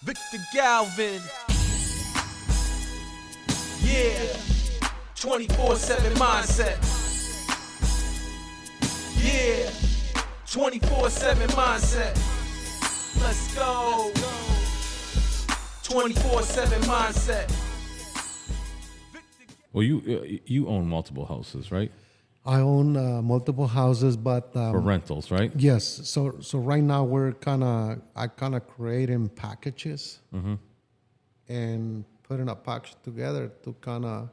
Victor Galvan. Yeah. 24/7 mindset. Yeah. 24/7 mindset. Let's go. 24/7 mindset. Well, you own multiple houses, right? I own multiple houses, but For rentals, right? yes. So right now I kind of creating packages and putting a package together to kind of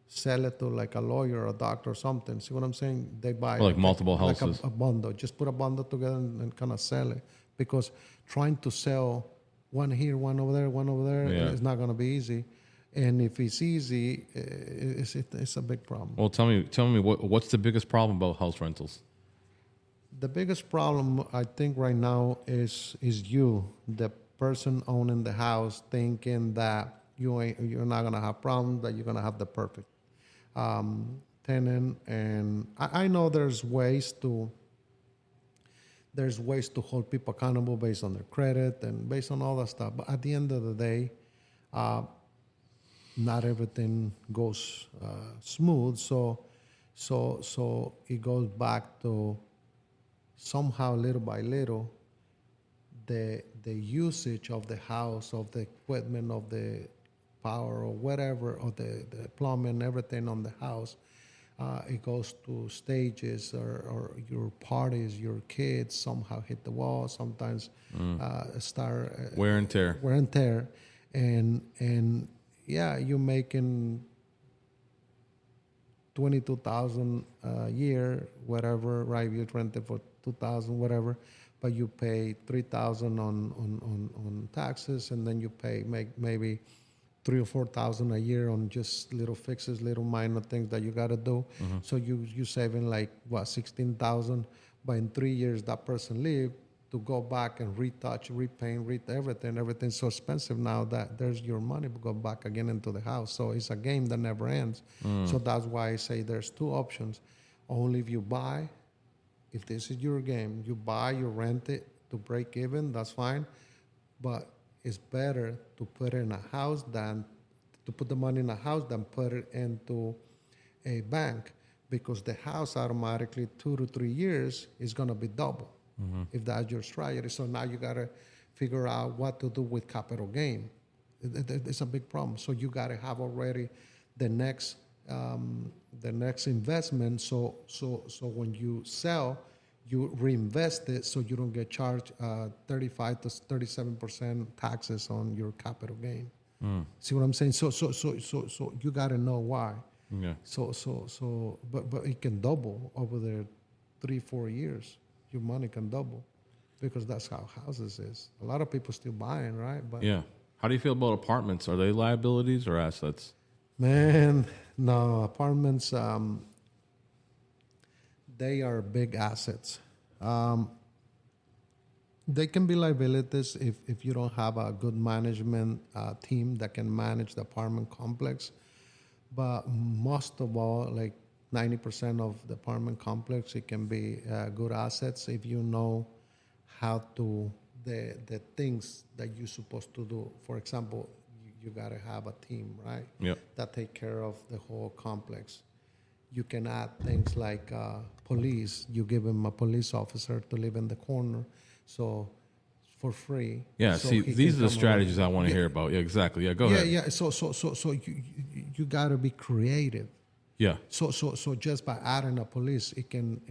sell it to like a lawyer, a doctor, or something. See what I'm saying? They buy Like multiple like houses. a bundle. Just put a bundle together and kind of sell it, because trying to sell one here, one over there, Yeah. is not going to be easy. And if it's easy, it's a big problem. Well, tell me what's the biggest problem about house rentals? The biggest problem, I think, right now is you, the person owning the house, thinking that you're not gonna have problems, that you're gonna have the perfect tenant. And I know there's ways to hold people accountable based on their credit and based on all that stuff. But at the end of the day, not everything goes smooth. So it goes back to somehow, little by little, the usage of the house, of the equipment, of the power or whatever, or the plumbing, everything on the house, it goes to stages, or your parties, your kids somehow hit the wall, sometimes start Wear and tear. And yeah, you're making $22,000 a year, whatever, right? You rent it for $2,000, whatever, but you pay $3,000 on taxes, and then you pay maybe $3,000 or $4,000 a year on just little fixes, little minor things that you got to do. So you saving like what, $16,000, but in 3 years that person leave. To go back and retouch, repaint, everything's so expensive now that there's your money to go back again into the house. So it's a game that never ends. So that's why I say there's two options. Only if you buy, if this is your game, you buy, you rent it to break even, that's fine. But it's better to put it in a house than to put the money in a house than put it into a bank, because the house automatically 2 to 3 years is going to be double. If that's your strategy. So now you got to figure out what to do with capital gain. It's a big problem. So you got to have already the next investment. So when you sell, you reinvest it, so you don't get charged 35 to 37% taxes on your capital gain. See what I'm saying? So you got to know why. Yeah. But it can double over the 3-4 years. Your money can double, because that's how houses is. A lot of people still buying, right? But Yeah. How do you feel about apartments? Are they liabilities or assets? man, no, apartments, they are big assets. They can be liabilities if you don't have a good management team that can manage the apartment complex. But most of all, like 90% of the apartment complex, it can be good assets if you know how to, the things that you're supposed to do. For example, you got to have a team, right? Yep. That take care of the whole complex. You can add things like police. You give him a police officer to live in the corner, so for free. Yeah. So See, he these can are the come strategies around. I want to hear about. Yeah. Exactly. Yeah. Go ahead. Yeah. So you got to be creative. Yeah. So just by adding a police, it can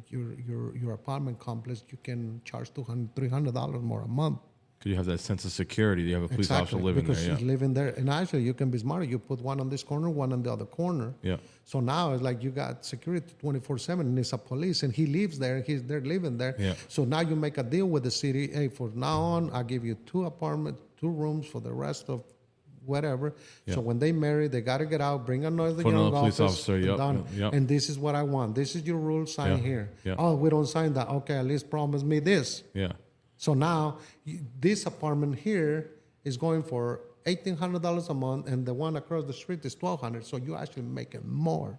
your apartment complex, you can charge $200, $300 more a month. Because you have that sense of security. You have a police officer living because there. he's living there, and actually you can be smarter. You put one on this corner, one on the other corner. Yeah. So now it's like you got security 24/7, and it's a police, and he lives there. They're living there. Yeah. So now you make a deal with the city. Hey, from now on, I'll give you 2 apartments, 2 rooms for the rest of whatever. Yeah. So when they marry, they got to get out, bring another Put young another police officer, officer, and yep, done. yep. And this is what I want. This is your rule. Sign Yeah, here. yeah. Oh, we don't sign that. Okay, at least promise me this. Yeah. So now this apartment here is going for $1,800 a month, and the one across the street is $1,200. So you're actually making more.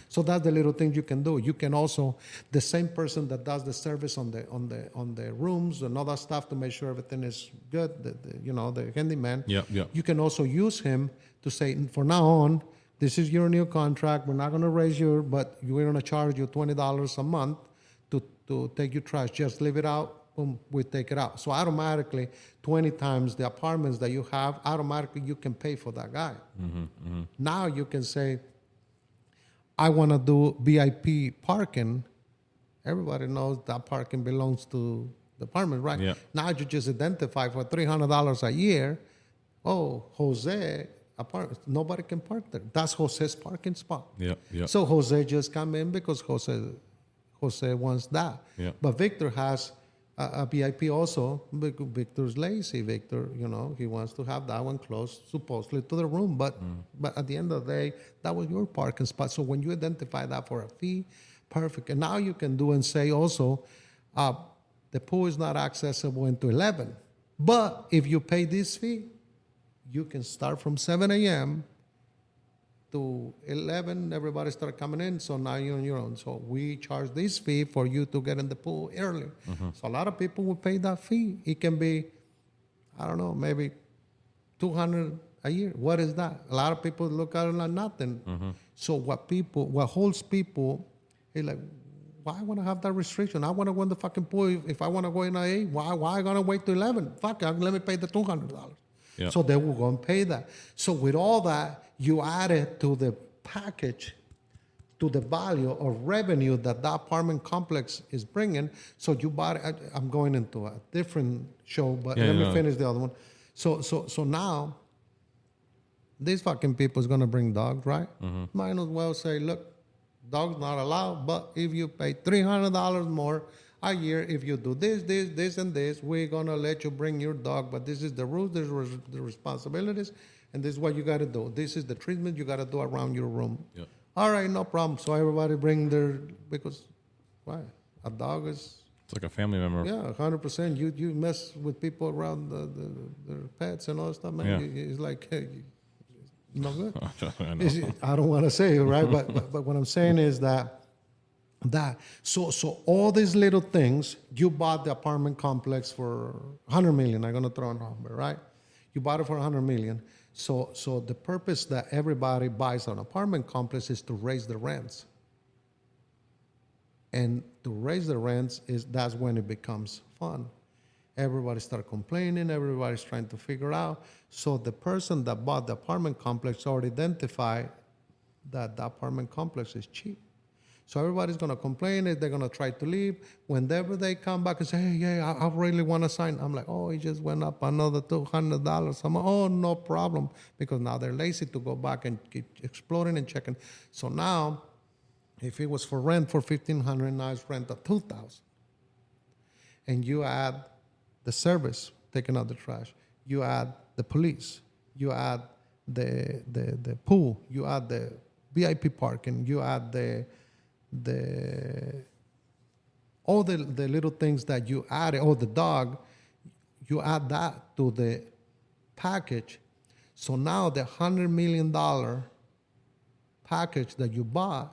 So that's the little thing you can do. You can also, the same person that does the service on the rooms and all that stuff to make sure everything is good, the handyman. Yeah, yeah. You can also use him to say, from now on, this is your new contract. We're not going to raise but we're going to charge you $20 a month to take your trash. Just leave it out. Boom, we take it out. So automatically, 20 times the apartments that you have, automatically you can pay for that guy. Now you can say, I want to do VIP parking. Everybody knows that parking belongs to the apartment, right? Yeah. Now you just identify for $300 a year. Oh, Jose, nobody can park there. That's Jose's parking spot. Yeah, yeah. So Jose just come in because Jose wants that. Yeah. But Victor has a VIP also. Victor's lazy. Victor, he wants to have that one close supposedly to the room. But at the end of the day, that was your parking spot. So when you identify that for a fee, perfect. And now you can do and say also, the pool is not accessible into 11. But if you pay this fee, you can start from 7 a.m. to 11, everybody started coming in, so now you're on your own. So we charge this fee for you to get in the pool early. So a lot of people will pay that fee. It can be, I don't know, maybe $200 a year. What is that? A lot of people look at it like nothing. So what holds people is like, why I want to have that restriction? I want to go in the fucking pool. If I want to go in 8, why I going to wait to 11? Fuck it, let me pay the $200. Yeah. So they will go and pay that. So with all that, you add it to the package, to the value or revenue that apartment complex is bringing. So you bought it. I'm going into a different show, but let me finish the other one. So now, these fucking people is going to bring dogs, right? Might as well say, look, dogs not allowed, but if you pay $300 more a year, if you do this, and this, we're going to let you bring your dog, but this is the rules, this is the responsibilities, and this is what you got to do. This is the treatment you got to do around your room. Yep. All right, no problem. So everybody bring because why? A dog is... It's like a family member. Yeah, 100%. You mess with people around their pets and all that stuff, man. Yeah. It's like, hey, no good. I know. I don't want to say it, right? but what I'm saying is that so all these little things, you bought the apartment complex for $100 million. I'm going to throw a number, right? You bought it for $100 million. So the purpose that everybody buys an apartment complex is to raise the rents. And to raise the rents, that's when it becomes fun. Everybody started complaining. Everybody's trying to figure out. So the person that bought the apartment complex already identified that the apartment complex is cheap. So everybody's going to complain. They're going to try to leave. Whenever they come back and say, hey, yeah, I really want to sign. I'm like, oh, it just went up another $200. I'm like, oh, no problem. Because now they're lazy to go back and keep exploring and checking. So now, if it was for rent for $1,500, now it's rent at $2,000. And you add the service, taking out the trash. You add the police. You add the pool. You add the VIP parking. You add all the little things that you add, the dog, you add that to the package. So now the $100 million package that you bought,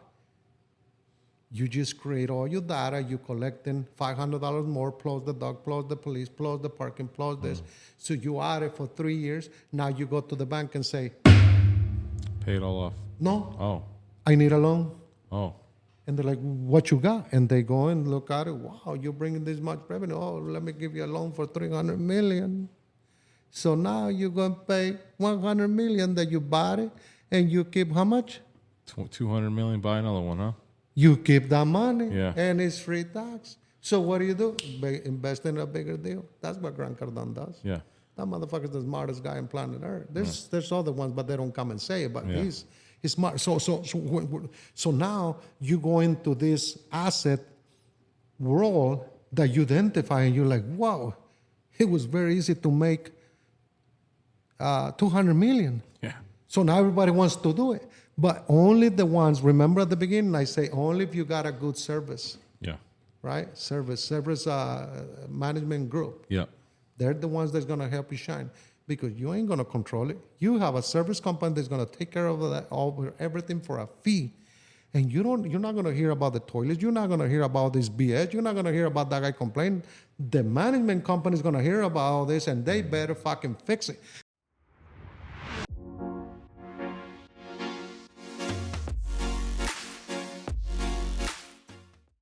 you just create all your data, you collecting $500 more, plus the dog, plus the police, plus the parking, plus this. So you add it for 3 years. Now you go to the bank and say, Pay it all off. no, Oh. I need a loan. Oh. And they're like, what you got? And they go and look at it. Wow, you're bringing this much revenue. Oh, let me give you a loan for $300 million. So now you're going to pay $100 million that you bought it, and you keep how much? $200 million, buy another one, huh? You keep that money, Yeah. and it's free tax. So what do? Invest in a bigger deal. That's what Grant Cardone does. Yeah. That motherfucker's the smartest guy on planet Earth. There's other ones, but they don't come and say it. But he's smart. So now you go into this asset world that you identify, and you're like, wow, it was very easy to make $200 million. Yeah. So now everybody wants to do it. But only the ones, remember at the beginning, I say only if you got a good service, Yeah. right? Service management group. Yeah. They're the ones that's going to help you shine. because you ain't gonna control it. You have a service company that's gonna take care of that, everything for a fee. And you're not gonna hear about the toilets. You're not gonna hear about this BS. You're not gonna hear about that guy complaining. The management company is gonna hear about all this, and they better fucking fix it.